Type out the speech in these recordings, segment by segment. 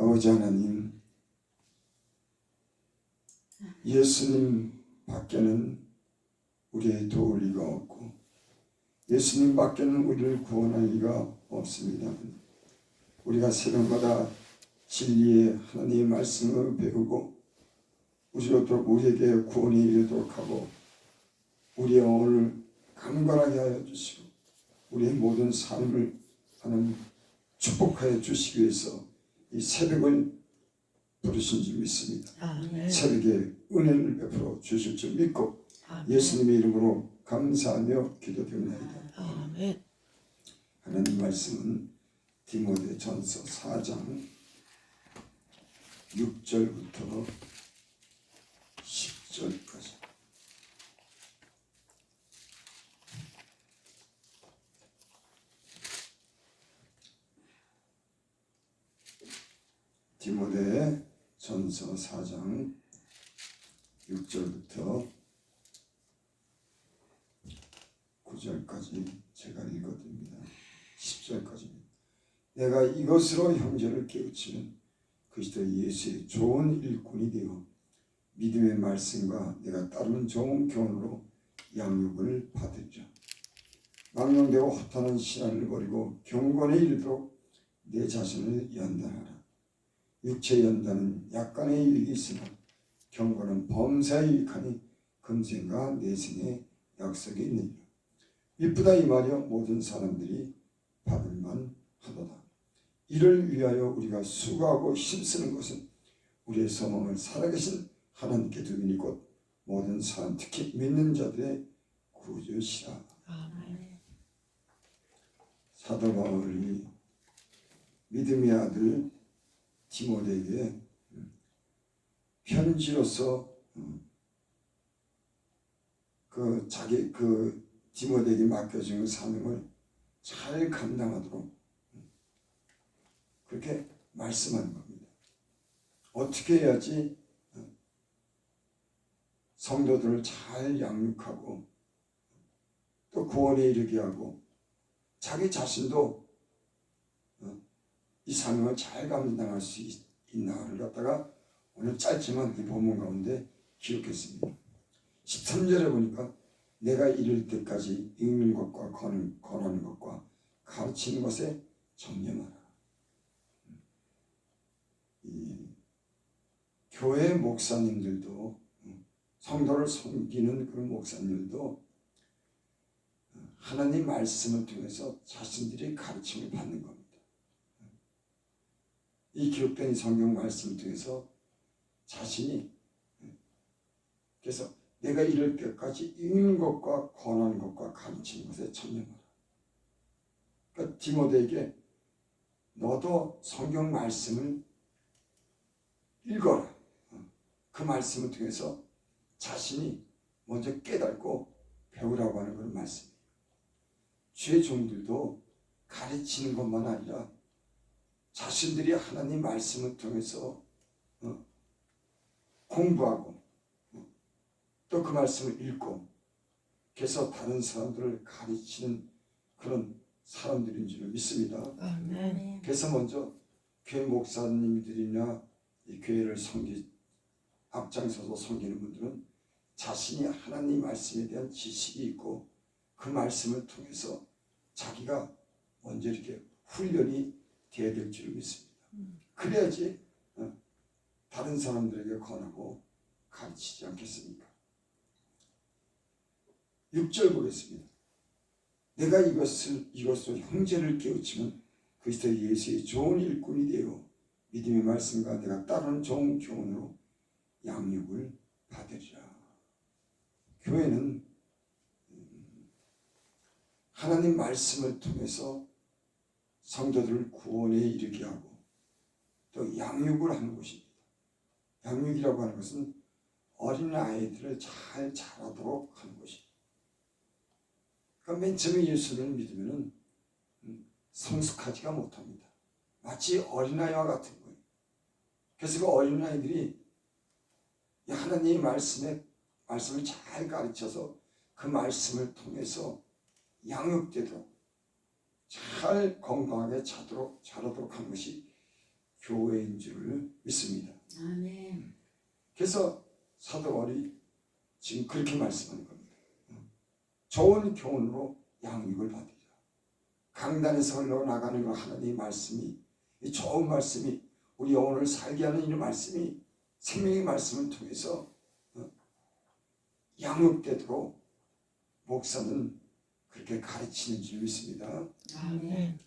아버지 하나님, 예수님 밖에는 우리의 도울 리가 없고 예수님 밖에는 우리를 구원할 리가 없습니다. 우리가 새벽마다 진리의 하나님의 말씀을 배우고 우리에게 구원이 이르도록 하고 우리의 영혼을 강건하게 하여 주시고 우리의 모든 삶을 하나님 축복하여 주시기 위해서 이 새벽을 부르신 줄 믿습니다. 아멘. 새벽에 은혜를 베풀어 주실 줄 믿고 아멘. 예수님의 이름으로 감사하며 기도드립니다. 아멘. 하나님 말씀은 디모데전서 4장 6절부터 10절까지. 디모데전서 4장 6절부터 9절까지 제가 읽어드립니다. 10절까지입니다. 내가 이것으로 형제를 깨우치면 그리스도 예수의 좋은 일꾼이 되어 믿음의 말씀과 내가 따르는 좋은 교훈으로 양육을 받으리라. 망령되고 허탄한 신앙을 버리고 경건에 이르도록 내 자신을 연단하라. 육체의 연단은 약간의 유익이 있으나 경건은 범사에 유익하니 금생과 내생의 약속이 있느니라. 미쁘다 이 말이여 모든 사람들이 받을만 하도다. 이를 위하여 우리가 수고하고 힘쓰는 것은 우리의 소망을 살아계신 하나님께 두기니 곧 모든 사람 특히 믿는 자들의 구주시라. 아멘. 사도 바울이 믿음의 아들 디모데에게 편지로서 자기 디모데에게 맡겨진 사명을 잘 감당하도록 그렇게 말씀하는 겁니다. 어떻게 해야지 성도들을 잘 양육하고 또 구원에 이르게 하고 자기 자신도 이 사명을 잘 감당할 수 있나를 갖다가 오늘 짧지만 이 본문 가운데 기록했습니다. 13절에 보니까 내가 이를 때까지 읽는 것과 권하는 것과 가르치는 것에 전념하라. 이 교회 목사님들도 성도를 섬기는 그런 목사님들도 하나님 말씀을 통해서 자신들이 가르침을 받는 겁니다. 이 기록된 이 성경 말씀을 통해서 자신이 그래서 내가 이럴 때까지 읽는 것과 권하는 것과 가르치는 것에 전념하라. 그러니까 디모데에게 너도 성경 말씀을 읽어라. 그 말씀을 통해서 자신이 먼저 깨닫고 배우라고 하는 그런 말씀이에요. 주의 종들도 가르치는 것만 아니라 자신들이 하나님 말씀을 통해서 공부하고 또 그 말씀을 읽고 그래서 다른 사람들을 가르치는 그런 사람들인 줄 믿습니다. 아멘. 그래서 먼저 교회 목사님들이나 이 교회를 앞장서서 섬기는 분들은 자신이 하나님 말씀에 대한 지식이 있고 그 말씀을 통해서 자기가 먼저 이렇게 훈련이 되어야 될 줄 믿습니다. 그래야지 다른 사람들에게 권하고 가르치지 않겠습니까? 6절 보겠습니다. 내가 이것으로 형제를 깨우치면 그리스도 예수의 좋은 일꾼이 되어 믿음의 말씀과 내가 따르는 좋은 교훈으로 양육을 받으리라. 교회는 하나님 말씀을 통해서 성도들을 구원에 이르게 하고 또 양육을 하는 곳입니다. 양육이라고 하는 것은 어린 아이들을 잘 자라도록 하는 것입니다. 그러니까 맨 처음에 예수를 믿으면 성숙하지가 못합니다. 마치 어린아이와 같은 거예요. 그래서 그 어린아이들이 하나님의 말씀을 잘 가르쳐서 그 말씀을 통해서 양육되도록 잘 건강하게 자라도록 하는 것이 교회인 줄을 믿습니다. 아멘. 그래서 사도 바울이 지금 그렇게 말씀하는 겁니다. 좋은 교훈으로 양육을 받으라. 강단에서 흘러나가는 그 하나님의 말씀이, 이 좋은 말씀이 우리 영혼을 살게 하는 이 말씀이 생명의 말씀을 통해서 양육되도록 목사는 그렇게 가르치는 줄 믿습니다. 아멘.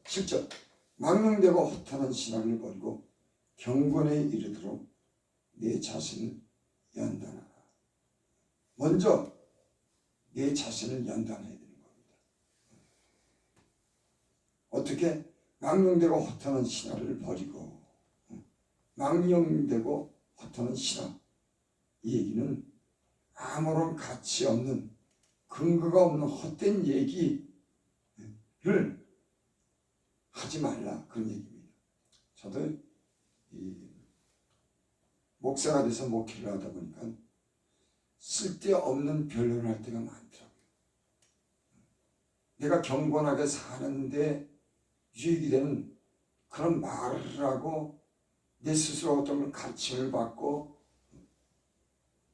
7절 망령되고 허탄한 신앙을 버리고 경건에 이르도록 내 자신을 연단하라. 먼저 내 자신을 연단해야 되는 겁니다. 어떻게? 망령되고 허탄한 신앙을 버리고, 망령되고 허탄한 신앙, 이 얘기는 아무런 가치 없는, 근거가 없는 헛된 얘기를 하지 말라, 그런 얘기입니다. 저도 이 목사가 돼서 목회를 하다 보니까 쓸데없는 변론을 할 때가 많더라고요. 내가 경건하게 사는데 유익이 되는 그런 말을 하고 내 스스로 어떤 걸 가르침을 받고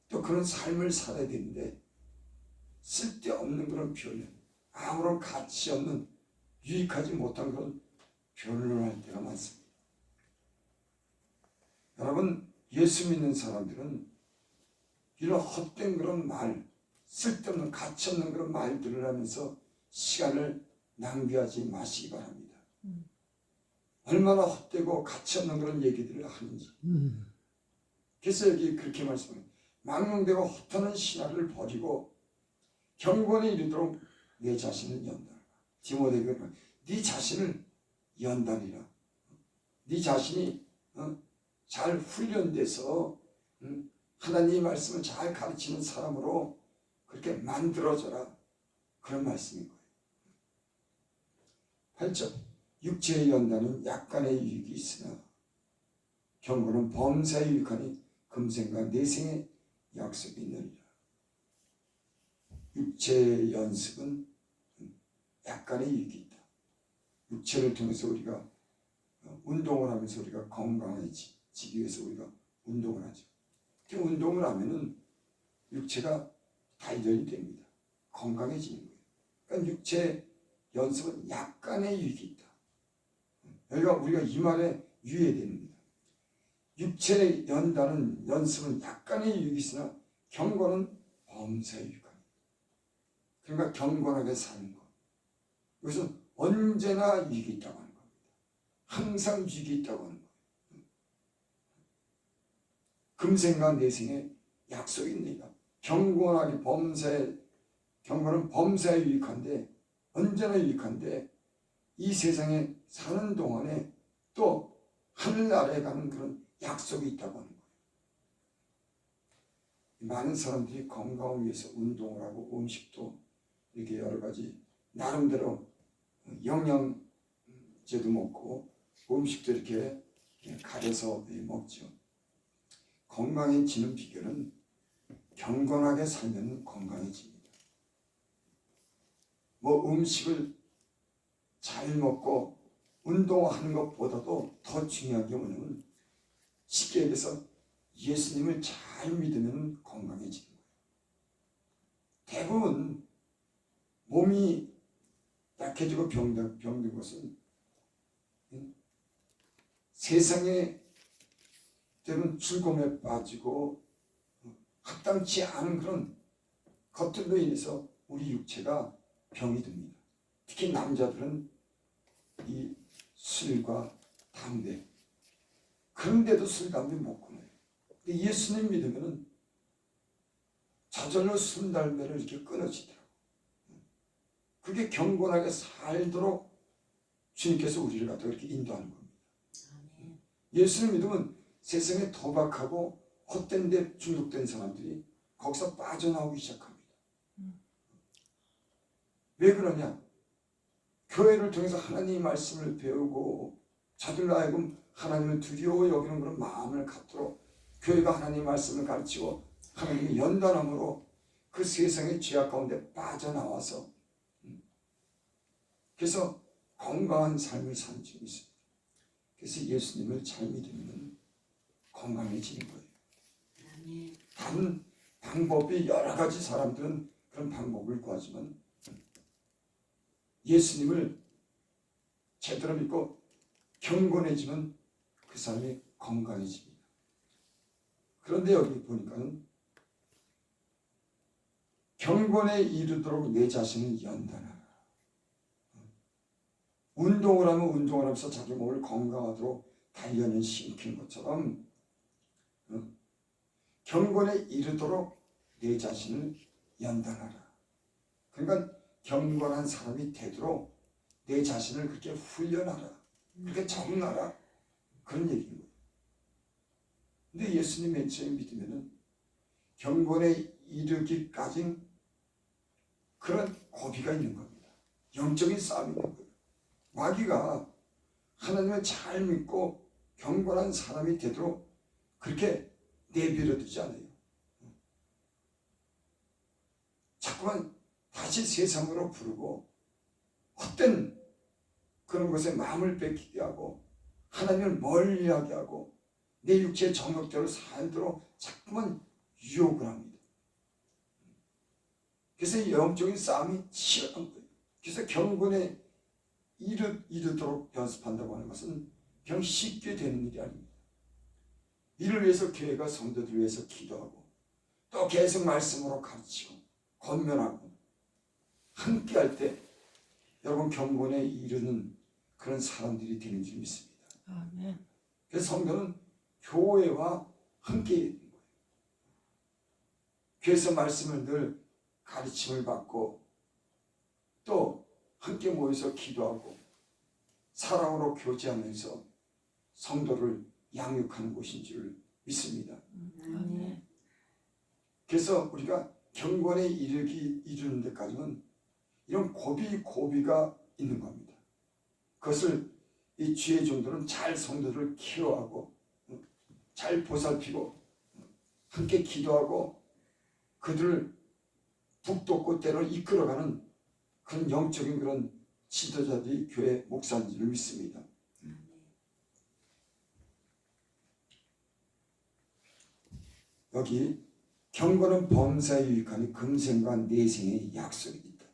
또 그런 삶을 살아야 되는데 쓸데없는 그런 변론, 아무런 가치 없는 유익하지 못한 그런 변론을 할 때가 많습니다. 여러분, 예수 믿는 사람들은 이런 헛된 그런 말, 쓸데없는 가치 없는 그런 말들을 하면서 시간을 낭비하지 마시기 바랍니다. 얼마나 헛되고 가치 없는 그런 얘기들을 하는지. 그래서 여기 그렇게 말씀합니다. 망령되고 헛하는 신화를 버리고 경건에 이르도록 내 자신을 연단하라. 디모데에게 네 자신을 연단이라. 네 자신이 잘 훈련돼서 하나님의 말씀을 잘 가르치는 사람으로 그렇게 만들어져라. 그런 말씀인 거예요. 8절 육체의 연단은 약간의 유익이 있으나 경건은 범사에 유익하니 금생과 내생의 약속이 있느니라. 육체의 연습은 약간의 유익이 있다. 육체를 통해서 우리가 운동을 하면서 우리가 건강해지기 위해서 우리가 운동을 하죠. 그 운동을 하면은 육체가 단련이 됩니다. 건강해지는 거예요. 그러니까 육체 연습은 약간의 유익이 있다. 여기가 우리가 이 말에 유의해야 됩니다. 육체의 연습은 약간의 유익이 있으나 경건은 범사에 유익합니다. 그러니까 경건하게 사는 것. 이것은 언제나 유익이 있다고 하는 겁니다. 항상 유익이 있다고 하는 거예요. 금생과 내생에 약속이 있느니라. 경건은 범사에 유익한데, 언제나 유익한데, 이 세상에 사는 동안에 또 하늘나라에 가는 그런 약속이 있다고 하는 거예요. 많은 사람들이 건강을 위해서 운동을 하고 음식도 이렇게 여러 가지 나름대로 영양제도 먹고 음식도 이렇게 가려서 먹죠. 건강해지는 비결은 경건하게 살면 건강해집니다. 뭐 음식을 잘 먹고 운동하는 것보다도 더 중요한 게 뭐냐면 쉽게 얘기해서 예수님을 잘 믿으면 건강해지는 거예요. 대부분 몸이 약해지고 병든 것은 세상에 때로는 즐거움에 빠지고 합당치 않은 그런 것들로 인해서 우리 육체가 병이 듭니다. 특히 남자들은 이 술과 담배, 그런데도 술, 담배 못 끊어요. 예수님 믿으면 저절로 술, 담배를 이렇게 끊어지더라고요. 그게 경건하게 살도록 주님께서 우리를 갖다 이렇게 인도하는 겁니다. 예수님 믿으면 세상에 도박하고 헛된 데 중독된 사람들이 거기서 빠져나오기 시작합니다. 왜 그러냐? 교회를 통해서 하나님의 말씀을 배우고 자들로 하여금 하나님을 두려워 여기는 그런 마음을 갖도록 교회가 하나님의 말씀을 가르치고 하나님의 연단함으로 그 세상의 죄악 가운데 빠져나와서 그래서 건강한 삶을 사는 줄이 있습니다. 그래서 예수님을 잘 믿으면 건강해지는 거예요. 다른 방법이 여러 가지, 사람들은 그런 방법을 구하지만 예수님을 제대로 믿고 경건해지면 그 사람이 건강해집니다. 그런데 여기 보니까는 경건에 이르도록 내 자신을 연단하라. 운동을 하면 운동을 하면서 자기 몸을 건강하도록 단련을 시키는 것처럼 경건에 이르도록 내 자신을 연단하라. 그러니까 경건한 사람이 되도록 내 자신을 그렇게 훈련하라. 그렇게 적응하라. 그런 얘기인 거예요. 근데 예수님 맨 처음에 믿으면은 경건에 이르기까지 그런 고비가 있는 겁니다. 영적인 싸움이 있는 거예요. 마귀가 하나님을 잘 믿고 경건한 사람이 되도록 그렇게 내버려 두지 않아요. 자꾸만 다시 세상으로 부르고 헛된 그런 것에 마음을 뺏기게 하고 하나님을 멀리하게 하고 내 육체의 정욕대로 살도록 자꾸만 유혹을 합니다. 그래서 영적인 싸움이 치열한 거예요. 그래서 경건에 이르도록 연습한다고 하는 것은 그냥 쉽게 되는 일이 아닙니다. 이를 위해서 교회가 성도들 위해서 기도하고 또 계속 말씀으로 가르치고 권면하고 함께 할 때 여러분 경건에 이르는 그런 사람들이 되는 줄 믿습니다. 아멘. 그래서 성도는 교회와 함께 있는 거예요. 교회에서 말씀을 늘 가르침을 받고 또 함께 모여서 기도하고 사랑으로 교제하면서 성도를 양육하는 곳인 줄 믿습니다. 아멘. 그래서 우리가 경건에 이르는 데까지는 이런 고비가 있는 겁니다. 그것을 이 주의 종들은 잘 성도를 케어하고 잘 보살피고 함께 기도하고 그들을 북돋고 때로 이끌어가는 그런 영적인 그런 지도자들이 교회 목사인 줄 믿습니다. 여기 경건은 범사에 유익하니 금생과 내생의 약속이 있다.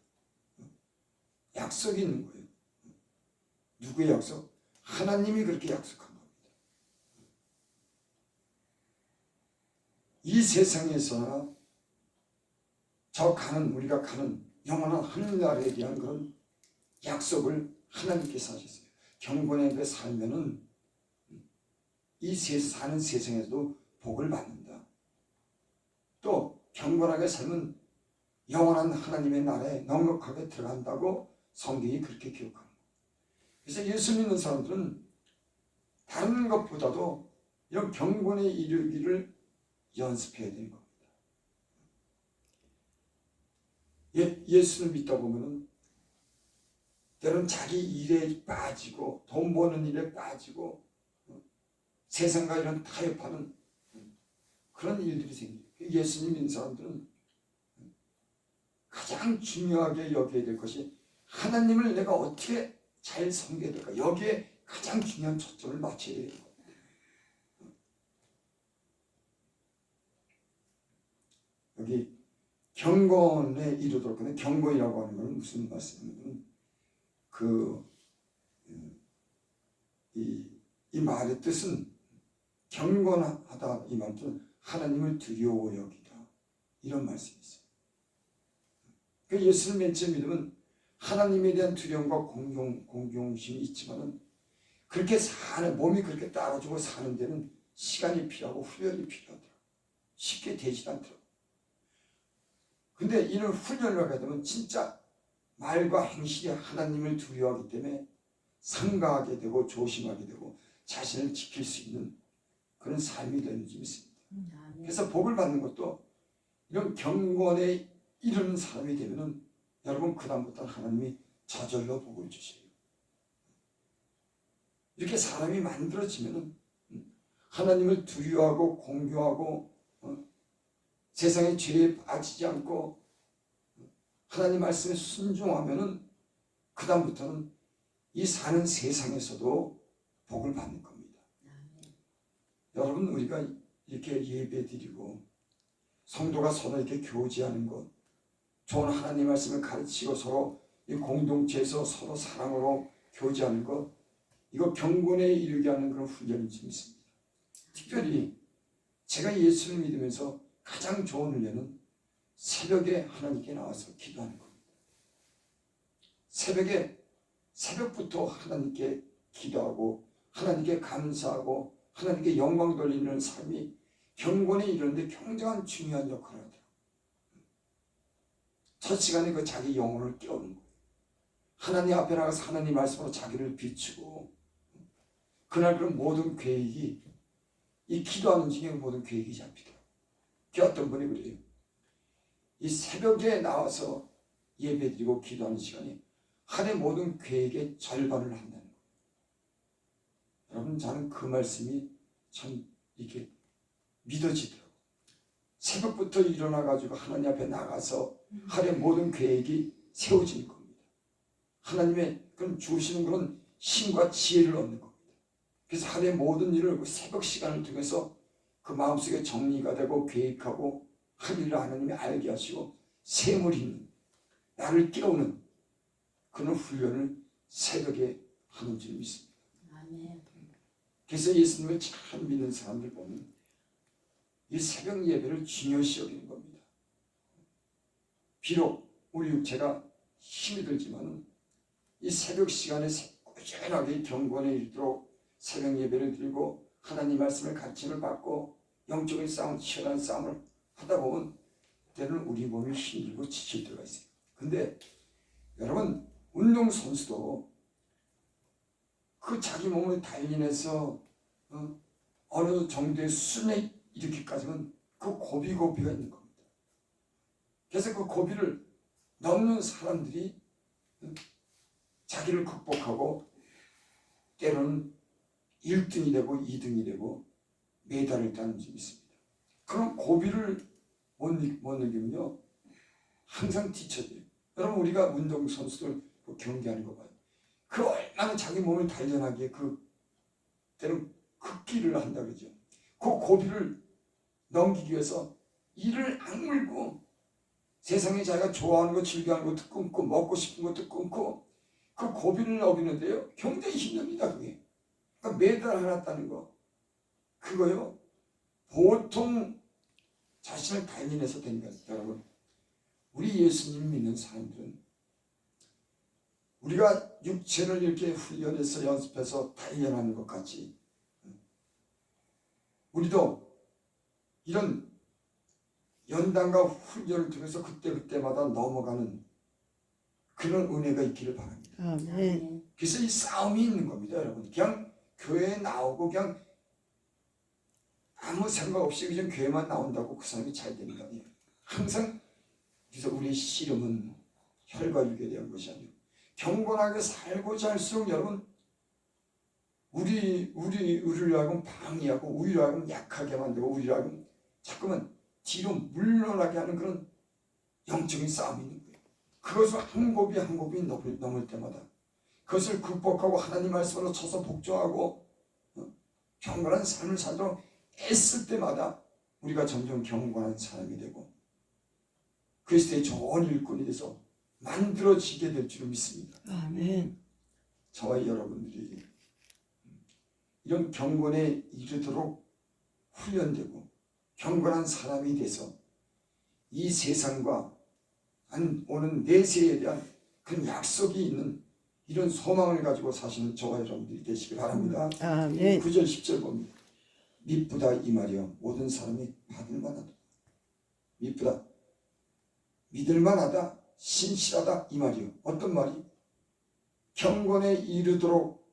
약속이 있는 거예요. 누구의 약속? 하나님이 그렇게 약속한 겁니다. 이 세상에서나 우리가 가는 영원한 하늘나라에 대한 그런 약속을 하나님께서 하셨어요. 경건하게 살면은 사는 세상에서도 복을 받는다. 또 경건하게 살면 영원한 하나님의 나라에 넉넉하게 들어간다고 성경이 그렇게 기록합니다. 그래서 예수 믿는 사람들은 다른 것보다도 이런 경건에 이르기를 연습해야 되는 겁니다. 예수를 믿다 보면은 때로는 자기 일에 빠지고 돈 버는 일에 빠지고 세상과 이런 타협하는 그런 일들이 생겨요. 예수님 믿는 사람들은 가장 중요하게 여겨야 될 것이 하나님을 내가 어떻게 잘 섬겨야 될까? 여기에 가장 중요한 초점을 맞춰야 돼요. 여기 경건에 이르도록 하는 경건이라고 하는 것은 무슨 말씀이냐면 이 말의 뜻은 경건하다 이 말은 하나님을 두려워 여기다 이런 말씀이 있어요. 그 예수를 맨 처음 믿으면 하나님에 대한 두려움과 공경심이 있지만은 그렇게 몸이 그렇게 따라주고 사는 데는 시간이 필요하고 훈련이 필요하더라. 쉽게 되지 않더라. 근데 이런 훈련을 하게 되면 진짜 말과 행실이 하나님을 두려워하기 때문에 상가하게 되고 조심하게 되고 자신을 지킬 수 있는 그런 삶이 되는 줄 믿습니다. 그래서 복을 받는 것도 이런 경건에 이르는 사람이 되면은 여러분 그다음부터 하나님이 저절로 복을 주셔요. 이렇게 사람이 만들어지면은 하나님을 두려워하고 공경하고 세상의 죄에 빠지지 않고 하나님 말씀에 순종하면은 그다음부터는 이 사는 세상에서도 복을 받는 겁니다. 여러분, 우리가 이렇게 예배드리고 성도가 서로 이렇게 교제하는 것, 좋은 하나님 말씀을 가르치고 서로 이 공동체에서 서로 사랑으로 교제하는 것, 이거 경건에 이르게 하는 그런 훈련이 좀 있습니다. 특별히 제가 예수를 믿으면서 가장 좋은 훈련은 새벽에 하나님께 나와서 기도하는 겁니다. 새벽부터 하나님께 기도하고 하나님께 감사하고 하나님께 영광 돌리는 삶이 경건에 이르는데 굉장한 중요한 역할을 하더라고요. 첫 시간에 그 자기 영혼을 깨우는 거예요. 하나님 앞에 나가서 하나님 말씀으로 자기를 비추고, 그날 그런 모든 계획이, 이 기도하는 중에 모든 계획이 잡히더라고요. 어떤 분이 그래요. 이 새벽에 나와서 예배드리고 기도하는 시간이 하루의 모든 계획의 절반을 한다는 거예요. 여러분, 저는 그 말씀이 참 이렇게 믿어지더라고요. 새벽부터 일어나가지고 하나님 앞에 나가서 하루의 모든 계획이 세워지는 겁니다. 하나님의 그런 주시는 그런 힘과 지혜를 얻는 겁니다. 그래서 하루의 모든 일을 그 새벽 시간을 통해서 그 마음속에 정리가 되고 계획하고 할 일을 하나님이 알게 하시고 셈을 잇는, 나를 깨우는 그런 훈련을 새벽에 하는 줄 믿습니다. 아멘. 그래서 예수님을 잘 믿는 사람들 보면 이 새벽 예배를 중요시 여기는 겁니다. 비록 우리 육체가 힘이 들지만 이 새벽 시간에 꾸준하게 경건에 이르도록 새벽 예배를 드리고 하나님 말씀을 가르침을 받고 영적인 싸움, 치열한 싸움을 하다 보면 때로는 우리 몸이 힘들고 지칠 때가 있어요. 근데 여러분, 운동선수도 그 자기 몸을 단련해서 어느 정도의 수준에 이르기까지는 그 고비가 있는 겁니다. 그래서 그 고비를 넘는 사람들이 자기를 극복하고 때로는 1등이 되고 2등이 되고 메달을 따는 적이 있습니다. 그런 고비를 못 느끼면요 항상 뒤처져요. 여러분, 우리가 운동선수들 경기하는 거 봐요. 그 얼마나 자기 몸을 단련하기에 때로는 극기를 한다 그러죠. 그 고비를 넘기기 위해서 이를 악물고 세상에 자기가 좋아하는 거, 즐겨하는 것도 끊고 먹고 싶은 것도 끊고 그 고비를 넘기는데요 굉장히 힘듭니다. 그게. 그러니까 메달 하나 따는 거, 그거요 보통 자신을 단련해서 된 거예요. 여러분, 우리 예수님 믿는 사람들은 우리가 육체를 이렇게 훈련해서 연습해서 단련하는 것 같이 우리도 이런 연단과 훈련을 통해서 그때마다 넘어가는 그런 은혜가 있기를 바랍니다. 아멘. 그래서 이 싸움이 있는 겁니다. 여러분, 그냥 교회에 나오고 그냥 아무 생각 없이 그냥 교회만 나온다고 그 사람이 잘 되는 거 아니에요. 항상 그래서 우리의 씨름은 혈과 육에 대한 것이 아니고 경건하게 살고자 할수록 여러분 우리를 하여금 방해하고 우리를 하여금 약하게 만들고 우리를 하여금 자꾸만 뒤로 물러나게 하는 그런 영적인 싸움이 있는 거예요. 그것을 한 곱이 한 곱이 넘을 때마다 그것을 극복하고 하나님 말씀으로 쳐서 복종하고 경건한 삶을 살도록 애쓸 때마다 우리가 점점 경건한 사람이 되고 그리스도의 좋은 일꾼이 돼서 만들어지게 될 줄 믿습니다. 아멘. 저와 여러분들이 이런 경건에 이르도록 훈련되고 경건한 사람이 돼서 이 세상과 오는 내세에 대한 그런 약속이 있는 이런 소망을 가지고 사시는 저와 여러분들이 되시기 바랍니다. 아멘. 9절 10절 봅니다. 미쁘다 이 말이여 모든 사람이 받을 만하다. 미쁘다, 믿을 만하다, 신실하다 이 말이요. 어떤 말이? 경건에 이르도록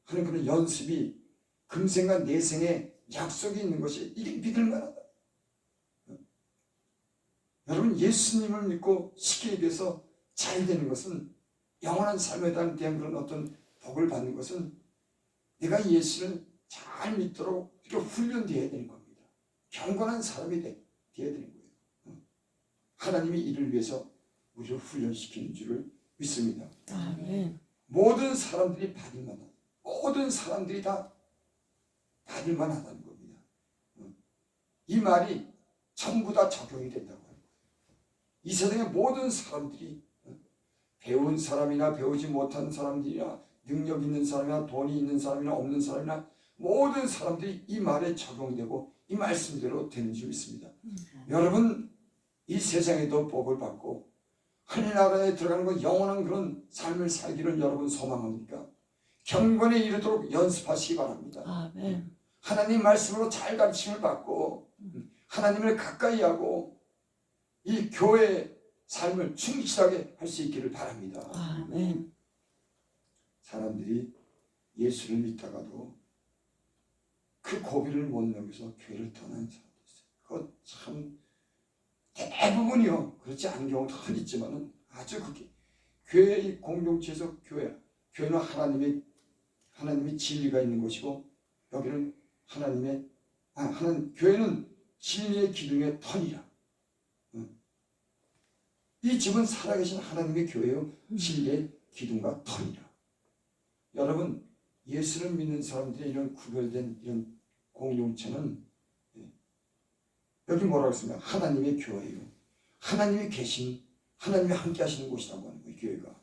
하는 그런 연습이 금생과 내생에 약속이 있는 것이 이게 믿을 만하다. 여러분, 예수님을 믿고 쉽게 얘기해서 잘 되는 것은 영원한 삶에 대한 그런 어떤 복을 받는 것은 내가 예수를 잘 믿도록 이렇게 훈련되어야 되는 겁니다. 경건한 사람이 되어야 되는 거예요. 하나님이 이를 위해서 우리를 훈련시키는 줄을 믿습니다. 아멘. 모든 사람들이 받을 만한, 모든 사람들이 다 받을만 하다는 겁니다. 이 말이 전부 다 적용이 된다고 하는 거예요. 이 세상의 모든 사람들이 배운 사람이나 배우지 못한 사람들이나 능력 있는 사람이나 돈이 있는 사람이나 없는 사람이나 모든 사람들이 이 말에 적용되고 이 말씀대로 되는 줄 믿습니다. 여러분 이 세상에도 복을 받고 하늘나라에 들어가는 것 영원한 그런 삶을 살기를 여러분 소망합니까? 경건에 이르도록 연습하시기 바랍니다. 아멘. 하나님 말씀으로 잘 가르침을 받고 하나님을 가까이 하고 이 교회의 삶을 충실하게 할 수 있기를 바랍니다. 아멘. 사람들이 예수를 믿다가도 그 고비를 못 넘겨서 교회를 떠나는 사람도 있어요. 그거 참 대부분이요. 그렇지 않은 경우도 흔히 있지만은 아주 그게 교회의 공동체에서 교회는 하나님의 진리가 있는 것이고 여기는 교회는 진리의 기둥의 터니라. 이 집은 살아계신 하나님의 교회요 진리의 기둥과 터니라. 여러분 예수를 믿는 사람들의 이런 구별된 이런 공동체는 여기 뭐라고 했습니까? 하나님의 교회예요. 하나님이 하나님이 함께 하시는 곳이라고 하는 거예요. 교회가.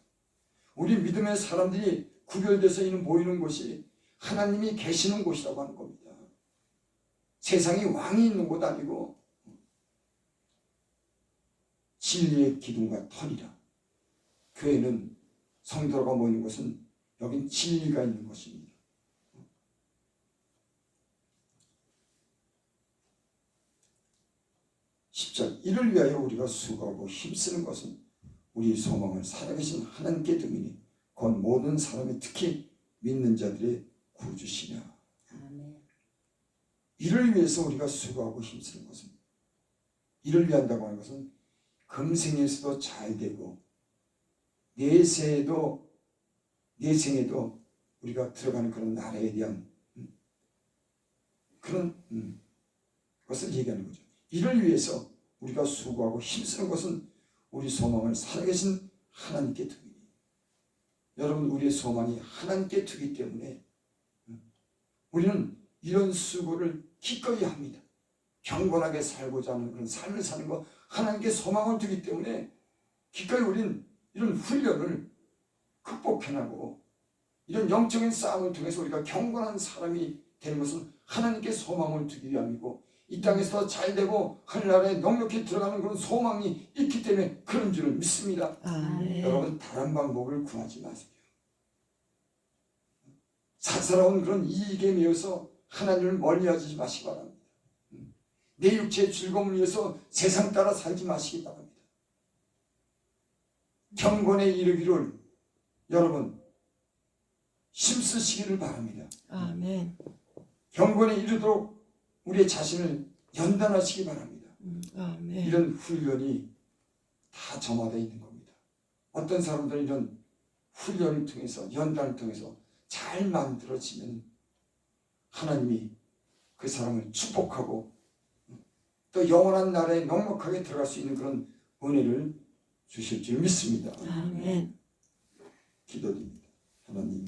우리 믿음의 사람들이 구별돼서 모이는 곳이 하나님이 계시는 곳이라고 하는 겁니다. 세상이 왕이 있는 곳 아니고 진리의 기둥과 터니라. 교회는 성도가 모이는 곳은 여긴 진리가 있는 것입니다. 10절 이를 위하여 우리가 수고하고 힘쓰는 것은 우리 소망을 살아계신 하나님께 등이니 곧 모든 사람이 특히 믿는 자들의 구주시냐. 이를 위해서 우리가 수고하고 힘쓰는 것은 이를 위한다고 하는 것은 금생에서도 잘 되고 내생에도 우리가 들어가는 그런 나라에 대한 그런 것을 얘기하는 거죠. 이를 위해서 우리가 수고하고 힘쓰는 것은 우리 소망을 살아계신 하나님께 두기. 여러분 우리의 소망이 하나님께 두기 때문에 우리는 이런 수고를 기꺼이 합니다. 경건하게 살고자 하는 그런 삶을 사는 것 하나님께 소망을 두기 때문에 기꺼이 우리는 이런 훈련을 극복해나고 이런 영적인 싸움을 통해서 우리가 경건한 사람이 되는 것은 하나님께 소망을 두기 위함이고 이 땅에서 잘 되고 하늘나라에 넉넉히 들어가는 그런 소망이 있기 때문에 그런 줄을 믿습니다. 여러분 다른 방법을 구하지 마세요. 사사로운 그런 이익에 매여서 하나님을 멀리하지 마시기 바랍니다. 내 육체의 즐거움을 위해서 세상 따라 살지 마시기 바랍니다. 경건에 이르기를 여러분 힘쓰시기를 바랍니다. 아멘. 경건에 이르도록 우리의 자신을 연단하시기 바랍니다. 아멘. 이런 훈련이 다 저마다 있는 겁니다. 어떤 사람들은 이런 훈련을 통해서 연단을 통해서 잘 만들어지면 하나님이 그 사람을 축복하고 또 영원한 나라에 넉넉하게 들어갈 수 있는 그런 은혜를 주실 줄 믿습니다. 아멘. 기도드립니다. 하나님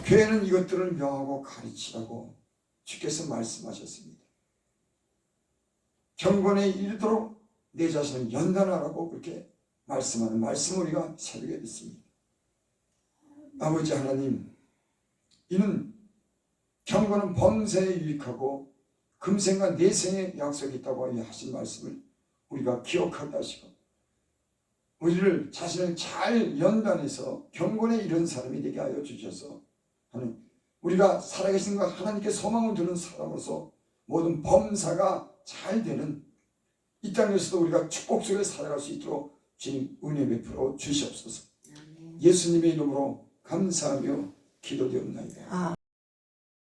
교회는 이것들을 명하고 가르치라고 주께서 말씀하셨습니다. 경건에 이르도록 내 자신을 연단하라고 그렇게 말씀하는 말씀을 우리가 새벽에 듣습니다. 아버지 하나님 이는 경건은 범사에 유익하고 금생과 내생에 약속이 있다고 하신 말씀을 우리가 기억하게 하시고 우리를 자신을 잘 연단해서 경건에 이른 사람이 되게 하여 주셔서 하는 우리가 살아계신 것 하나님께 소망을 두는 사람으로서 모든 범사가 잘 되는 이 땅에서도 우리가 축복 속에 살아갈 수 있도록 주님 은혜 베풀어 주시옵소서. 예수님의 이름으로 감사하며 기도드립니다.